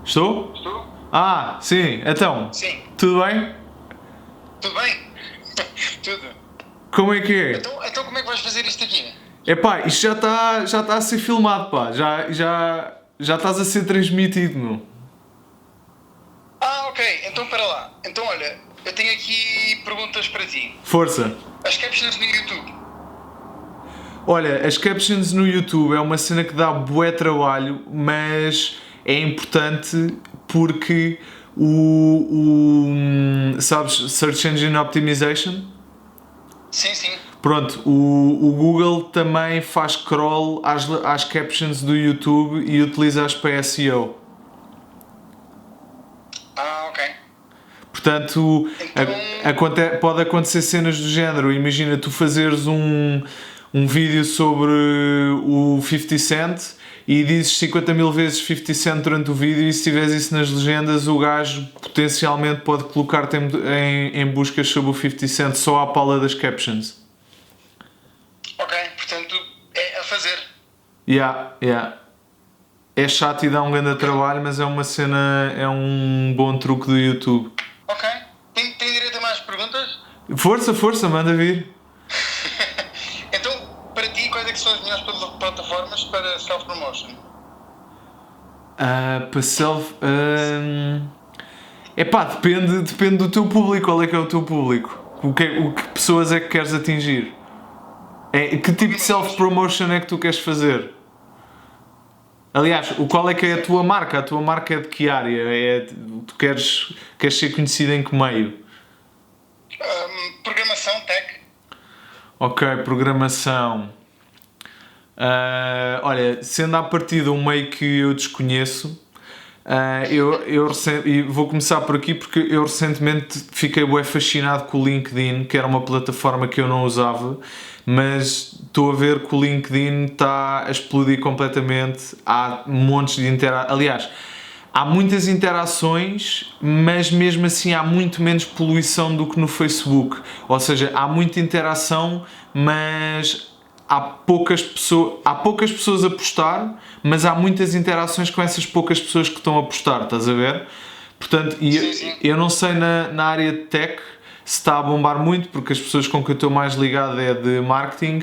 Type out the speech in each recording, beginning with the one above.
Estou? Estou? Ah, sim, então, Sim. tudo bem? Tudo bem? Tudo. Como é que é? Então como é que vais fazer isto aqui? Epá, isto já está a ser filmado, pá, já estás a ser transmitido, meu. Ah, ok. Então para lá. Então olha, eu tenho aqui perguntas para ti. Força. As captions no YouTube. Olha, as captions no YouTube é uma cena que dá bué trabalho, mas é importante porque sabes, Search Engine Optimization? Sim, sim. Pronto, o Google também faz crawl às captions do YouTube e utiliza-as para SEO. Ah, ok. Portanto, Então. pode acontecer cenas do género. Imagina tu fazeres um vídeo sobre o 50 Cent e dizes 50 mil vezes 50 Cent durante o vídeo, e se tiveres isso nas legendas, o gajo potencialmente pode colocar-te em buscas sobre o 50 Cent só à pala das captions. Ok, portanto é a fazer. Yeah. É chato e dá um grande trabalho, mas é uma cena, é um bom truque do YouTube. Ok. Tem direito a mais perguntas? Força, manda vir. Então, para ti, quais é que são as melhores plataformas para self-promotion? Para self. Epá, depende do teu público. Qual é que é o teu público? O que pessoas é que queres atingir? Que tipo de self-promotion é que tu queres fazer? Aliás, qual é que é a tua marca? A tua marca é de que área? Tu queres ser conhecido em que meio? Programação, tech. Ok, programação. Olha, sendo à partida um meio que eu desconheço, e vou começar por aqui porque eu recentemente fiquei bué fascinado com o LinkedIn, que era uma plataforma que eu não usava, mas estou a ver que o LinkedIn está a explodir completamente. Há montes de interações. Aliás, há muitas interações, mas mesmo assim há muito menos poluição do que no Facebook. Ou seja, há muita interação, mas há poucas pessoas a postar, mas há muitas interações com essas poucas pessoas que estão a postar, estás a ver? Portanto, Sim. eu não sei na área de tech se está a bombar muito, porque as pessoas com que eu estou mais ligado é de marketing.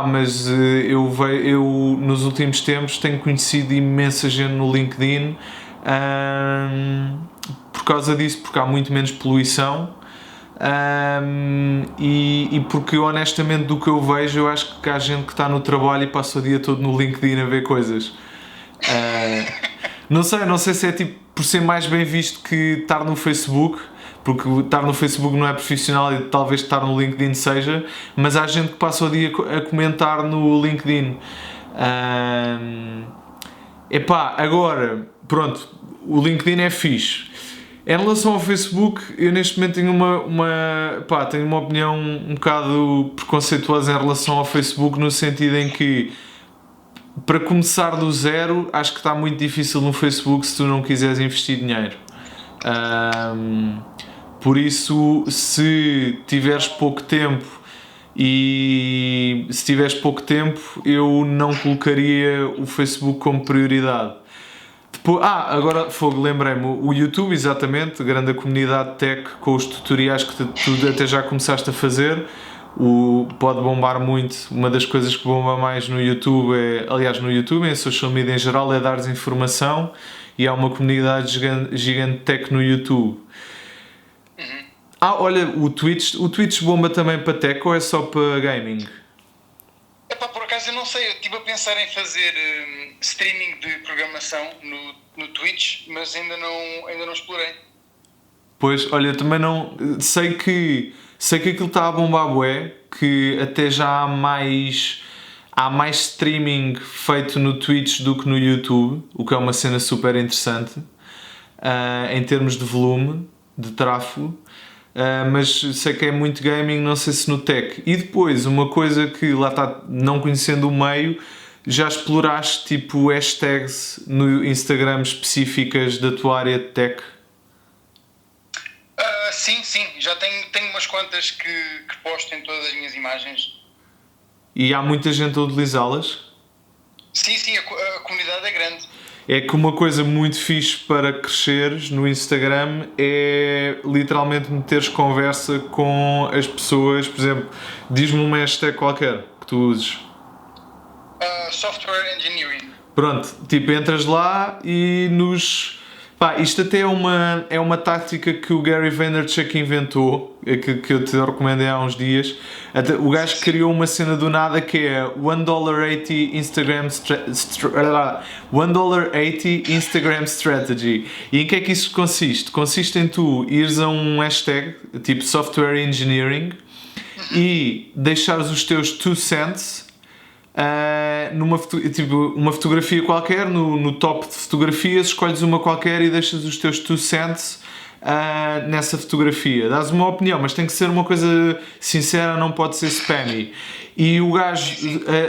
Mas eu nos últimos tempos tenho conhecido imensa gente no LinkedIn, por causa disso, porque há muito menos poluição. E porque honestamente, do que eu vejo, eu acho que há gente que está no trabalho e passa o dia todo no LinkedIn a ver coisas. Não sei se é tipo por ser mais bem visto que estar no Facebook, porque estar no Facebook não é profissional e talvez estar no LinkedIn seja, mas há gente que passa o dia a comentar no LinkedIn. Agora, pronto, o LinkedIn é fixe. Em relação ao Facebook, eu neste momento tenho tenho uma opinião um bocado preconceituosa em relação ao Facebook, no sentido em que, para começar do zero, acho que está muito difícil no Facebook se tu não quiseres investir dinheiro. Por isso, se tiveres pouco tempo eu não colocaria o Facebook como prioridade. Agora lembrei-me, o YouTube, exatamente, grande comunidade tech com os tutoriais que tu até já começaste a fazer, pode bombar muito. Uma das coisas que bomba mais no YouTube no YouTube, em social media em geral, é dares informação, e há uma comunidade gigante tech no YouTube. Olha, o Twitch bomba também para tech ou é só para gaming? Por acaso eu não sei, eu estive a pensar em fazer streaming de programação no Twitch, mas ainda não explorei. Pois, olha, também não. Sei que aquilo está a bombar bué, que até já há mais streaming feito no Twitch do que no YouTube, o que é uma cena super interessante, em termos de volume, de tráfego. Mas sei que é muito gaming, não sei se no tech. E depois, uma coisa que lá está, não conhecendo o meio, já exploraste tipo hashtags no Instagram específicas da tua área de tech? Sim, já tenho umas quantas que posto em todas as minhas imagens. E há muita gente a utilizá-las? Sim, a comunidade é grande. é que uma coisa muito fixe para cresceres no Instagram é literalmente meteres conversa com as pessoas. Por exemplo, diz-me uma hashtag qualquer que tu uses. Software Engineering. Pronto, tipo, entras lá e nos... Pá, isto até é uma tática que o Gary Vaynerchuk inventou, que eu te recomendei há uns dias. Até, o gajo criou uma cena do nada que é $1.80 Instagram Strategy. E em que é que isso consiste? Consiste em tu ires a um hashtag, tipo Software Engineering, e deixares os teus 2 cents uma fotografia qualquer, no top de fotografias, escolhes uma qualquer e deixas os teus 2 cents nessa fotografia. Dás uma opinião, mas tem que ser uma coisa sincera, não pode ser spammy. E o gajo,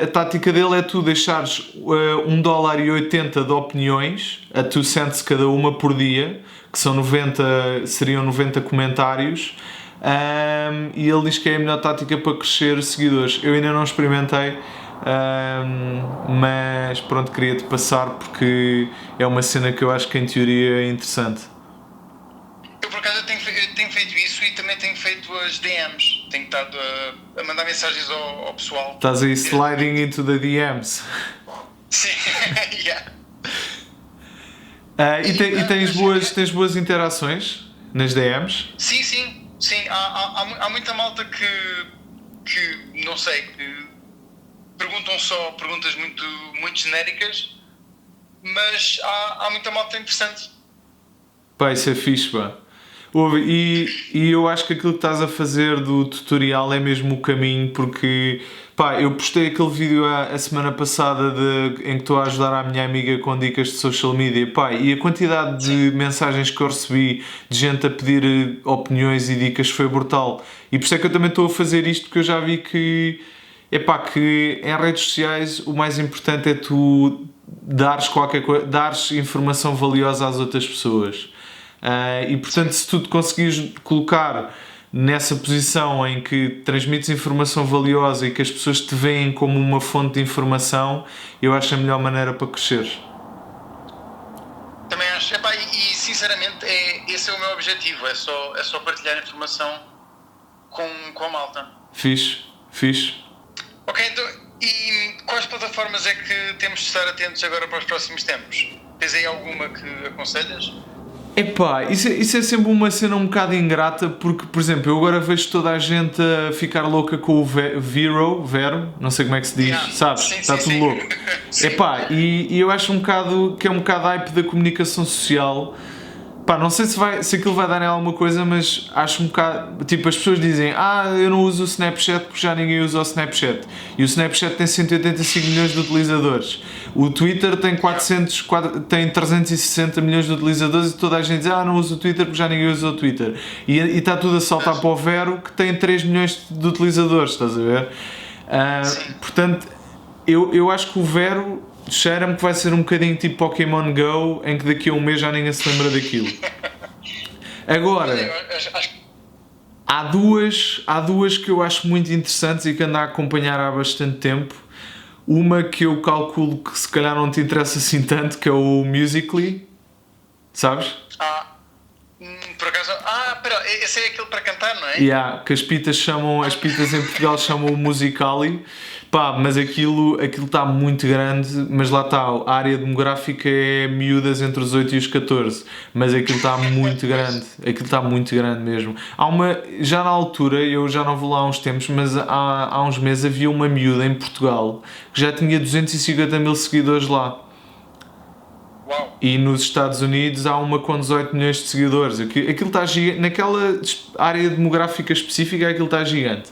a tática dele é tu deixares $1.80 de opiniões, a 2 cents cada uma por dia, que são seriam 90 comentários. E ele diz que é a melhor tática para crescer seguidores. Eu ainda não experimentei, mas pronto, queria-te passar porque é uma cena que eu acho que em teoria é interessante. Eu por acaso tenho feito isso e também tenho feito as DMs. Tenho estado a mandar mensagens ao pessoal. Estás aí sliding into the DMs. Sim, yeah. E tens boas interações nas DMs? Sim. Há muita malta que não sei, que perguntam só perguntas muito genéricas, mas há muita malta interessante. Pá, isso é fixe, pá. E eu acho que aquilo que estás a fazer do tutorial é mesmo o caminho, porque pá, eu postei aquele vídeo a semana passada em que estou a ajudar a minha amiga com dicas de social media, pá, e a quantidade de mensagens que eu recebi de gente a pedir opiniões e dicas foi brutal. E por isso é que eu também estou a fazer isto, porque eu já vi que em redes sociais o mais importante é tu dares informação valiosa às outras pessoas. E portanto, se tu te conseguires colocar nessa posição em que transmites informação valiosa e que as pessoas te veem como uma fonte de informação, eu acho a melhor maneira para crescer. Também acho, e sinceramente esse é o meu objetivo, é só partilhar informação com a malta. Fixe. Ok, então, e quais plataformas é que temos de estar atentos agora para os próximos tempos? Tens aí alguma que aconselhas? Epá, isso é sempre uma cena um bocado ingrata, porque, por exemplo, eu agora vejo toda a gente a ficar louca com o Vero, não sei como é que se diz, sabes? Está tudo louco. Epá, e eu acho que é um bocado hype da comunicação social. Pá, não sei se aquilo vai dar em alguma coisa, mas acho um bocado... Tipo, as pessoas dizem, eu não uso o Snapchat porque já ninguém usa o Snapchat. E o Snapchat tem 185 milhões de utilizadores. O Twitter tem 360 milhões de utilizadores e toda a gente diz, não uso o Twitter porque já ninguém usa o Twitter. E está tudo a saltar para o Vero, que tem 3 milhões de utilizadores, estás a ver? Portanto, eu acho que o Vero... cheira-me que vai ser um bocadinho tipo Pokémon Go, em que daqui a um mês já ninguém se lembra daquilo. Agora, há duas que eu acho muito interessantes e que ando a acompanhar há bastante tempo. Uma que eu calculo que se calhar não te interessa assim tanto, que é o Musical.ly, sabes? Por acaso, espera, esse é aquele para cantar, não é? Que as pitas em Portugal chamam o Musical.ly. Pá, mas aquilo está muito grande, mas lá está, a área demográfica é miúdas entre os 8 e os 14, mas aquilo está muito grande mesmo. Já na altura, eu já não vou lá há uns tempos, mas há uns meses havia uma miúda em Portugal que já tinha 250 mil seguidores lá. Uau. E nos Estados Unidos há uma com 18 milhões de seguidores. Aquilo está gigante, naquela área demográfica específica aquilo está gigante.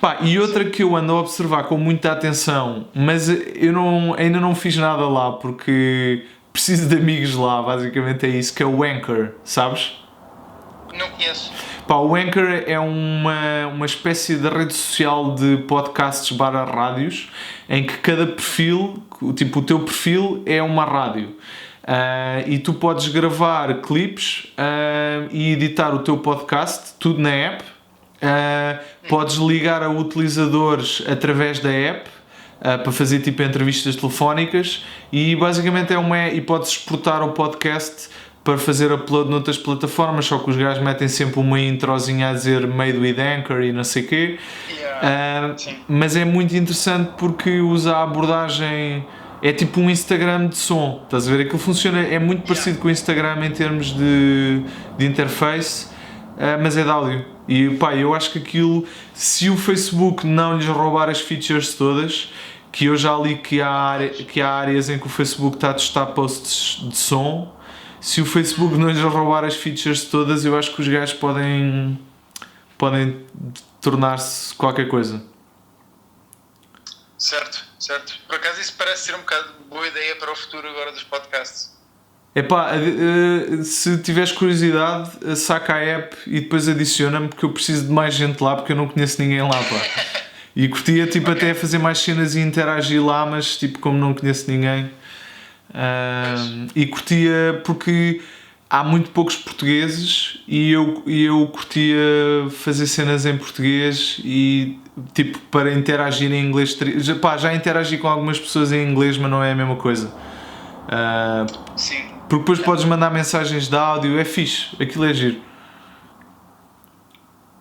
Pá, e outra que eu ando a observar com muita atenção, mas eu ainda não fiz nada lá porque preciso de amigos lá, basicamente é isso, que é o Anchor, sabes? Não conheço. Pá, o Anchor é uma espécie de rede social de podcasts / rádios, em que cada perfil, tipo o teu perfil é uma rádio. E tu podes gravar clipes e editar o teu podcast, tudo na app. Podes ligar a utilizadores através da app, para fazer tipo entrevistas telefónicas, e basicamente e podes exportar o podcast para fazer upload noutras plataformas, só que os gajos metem sempre uma introzinha a dizer made with Anchor e não sei o quê. Mas é muito interessante porque usa a abordagem, é tipo um Instagram de som, estás a ver? Aquilo funciona, é muito parecido com o Instagram em termos de interface, mas é de áudio. E pá, eu acho que aquilo, se o Facebook não lhes roubar as features todas, que eu já li que há áreas em que o Facebook está a testar posts de som, se o Facebook não lhes roubar as features todas, eu acho que os gajos podem tornar-se qualquer coisa. Certo. Por acaso isso parece ser um bocado boa ideia para o futuro agora dos podcasts. Epá, se tiveres curiosidade, saca a app e depois adiciona-me, porque eu preciso de mais gente lá, porque eu não conheço ninguém lá, pá. E curtia tipo até fazer mais cenas e interagir lá, mas tipo como não conheço ninguém. E curtia porque há muito poucos portugueses e eu curtia fazer cenas em português e tipo para interagir em inglês. Já interagi com algumas pessoas em inglês, mas não é a mesma coisa. Sim. Porque depois podes mandar mensagens de áudio, é fixe, aquilo é giro.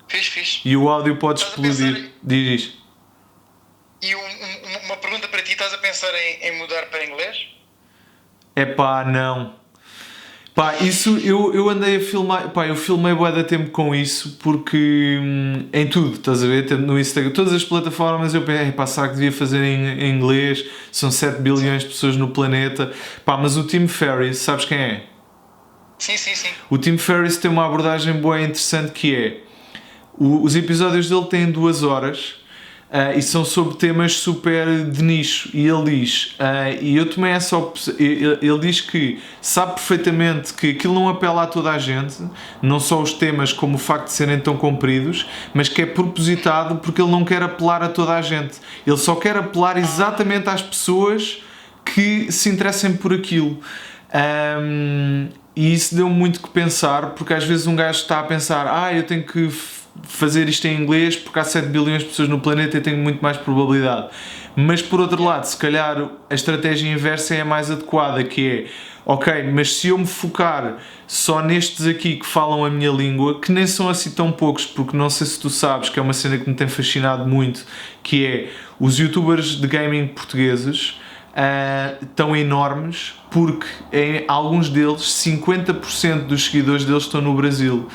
Fixe. E o áudio pode explodir. Diz. E uma pergunta para ti, estás a pensar em mudar para inglês? Epá, não. Pá, isso eu andei a filmar, pá, eu filmei bué de tempo com isso porque em tudo, estás a ver, no Instagram, todas as plataformas eu pensei, pá, será que devia fazer em inglês? São 7 bilhões de pessoas no planeta, pá, mas o Tim Ferriss, sabes quem é? Sim. O Tim Ferriss tem uma abordagem bué interessante que é, os episódios dele têm 2 horas, e são sobre temas super de nicho, e ele diz, e eu tomei essa opção, ele diz que sabe perfeitamente que aquilo não apela a toda a gente, não só os temas como o facto de serem tão compridos, mas que é propositado porque ele não quer apelar a toda a gente, ele só quer apelar exatamente às pessoas que se interessem por aquilo. E isso deu muito que pensar, porque às vezes um gajo está a pensar, eu tenho que fazer isto em inglês porque há 7 bilhões de pessoas no planeta e tenho muito mais probabilidade. Mas por outro lado, se calhar a estratégia inversa é a mais adequada, que é, ok, mas se eu me focar só nestes aqui que falam a minha língua, que nem são assim tão poucos, porque não sei se tu sabes, que é uma cena que me tem fascinado muito, que é os youtubers de gaming portugueses estão enormes, porque em alguns deles 50% dos seguidores deles estão no Brasil.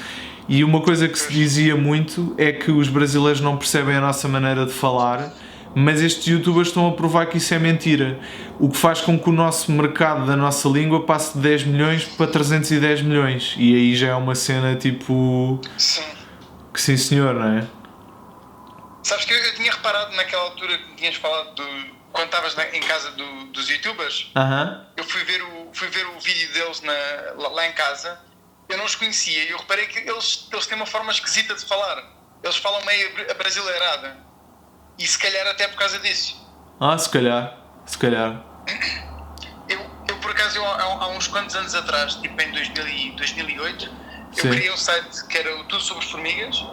E uma coisa que se dizia muito é que os brasileiros não percebem a nossa maneira de falar, mas estes youtubers estão a provar que isso é mentira, o que faz com que o nosso mercado da nossa língua passe de 10 milhões para 310 milhões, e aí já é uma cena tipo... Sim. Que sim senhor, não é? Sabes que eu tinha reparado naquela altura que tinhas falado quando estavas em casa dos youtubers, eu fui ver o vídeo deles lá em casa. Eu não os conhecia e eu reparei que eles têm uma forma esquisita de falar. Eles falam meio abrasileirada. E se calhar até por causa disso. Se calhar. Eu por acaso, há uns quantos anos atrás, tipo em 2008, eu criei um site que era tudo sobre formigas.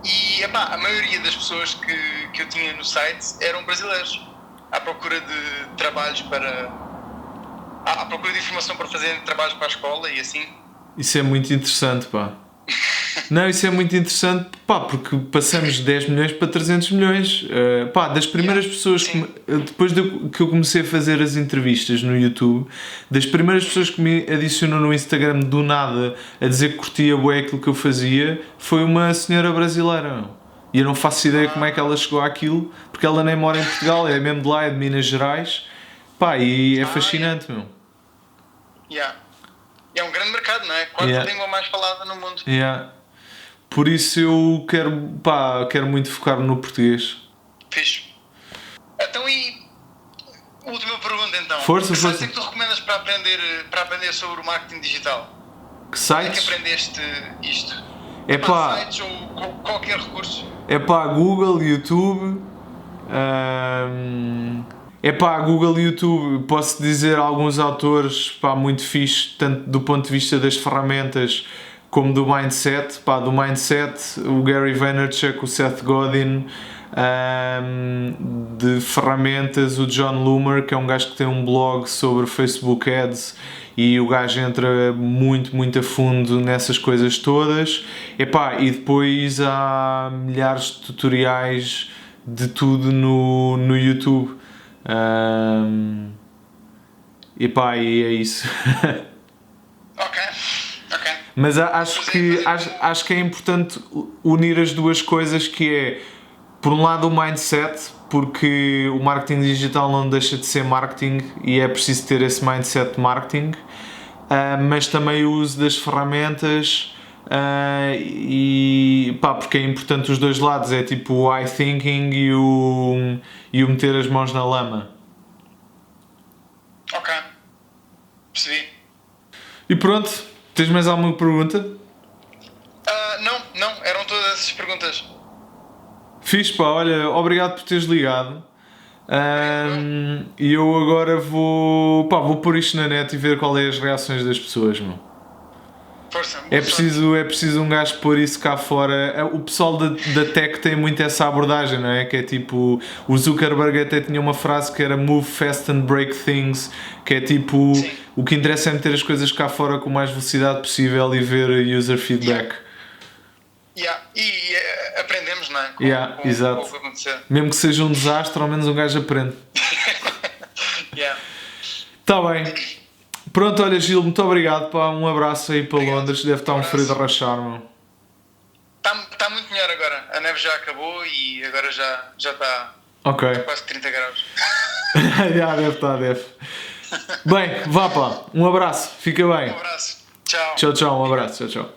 E a maioria das pessoas que eu tinha no site eram brasileiros. À procura de trabalhos à procura de informação para fazer trabalhos para a escola e assim. Isso é muito interessante, pá. Não, isso é muito interessante, pá, porque passamos de 10 milhões para 300 milhões. Pá, das primeiras pessoas que depois que eu comecei a fazer as entrevistas no YouTube, das primeiras pessoas que me adicionou no Instagram do nada a dizer que curtia bué aquilo que eu fazia, foi uma senhora brasileira. E eu não faço ideia como é que ela chegou àquilo, porque ela nem mora em Portugal, é mesmo de lá, é de Minas Gerais. Pá, e é fascinante, meu. É um grande mercado, não é? Quarta língua mais falada no mundo. Por isso eu quero muito focar-me no português. Fixe. Então última pergunta então. Força. Que sites é que tu recomendas para aprender sobre o marketing digital? Que sites? Onde é que aprendeste isto? Sites ou qualquer recurso? Google, YouTube. Google e YouTube, posso dizer alguns autores muito fixe, tanto do ponto de vista das ferramentas como do mindset. Do mindset, o Gary Vaynerchuk, o Seth Godin, de ferramentas, o John Loomer, que é um gajo que tem um blog sobre Facebook Ads, e o gajo entra muito a fundo nessas coisas todas. Epá, e depois há milhares de tutoriais de tudo no YouTube. Epá, e é isso. Ok. Mas acho que é importante unir as duas coisas, que é, por um lado, o mindset, porque o marketing digital não deixa de ser marketing e é preciso ter esse mindset de marketing, mas também o uso das ferramentas, e pá, porque é importante os dois lados, é tipo o eye thinking e o meter as mãos na lama. Ok. Percebi. E pronto, tens mais alguma pergunta? Não, eram todas essas perguntas. Fixe, pá, olha, obrigado por teres ligado. E eu agora vou pôr isto na net e ver qual é as reações das pessoas, meu. Força. É preciso um gajo pôr isso cá fora. O pessoal da tech tem muito essa abordagem, não é? Que é tipo, o Zuckerberg até tinha uma frase que era move fast and break things, que é tipo, Sim. o que interessa é meter as coisas cá fora com mais velocidade possível e ver user feedback. E aprendemos, não é? Exato. Com o que acontecer. Mesmo que seja um desastre, ao menos um gajo aprende. Tá bem. Pronto, olha, Gil, muito obrigado, pá. Um abraço aí para Londres. Deve estar um frio de rachar, meu. Está muito melhor agora. A neve já acabou e agora já está quase 30 graus. Deve. Bem, vá, pá. Um abraço. Fica bem. Um abraço. Tchau. Tchau. Um abraço. Tchau.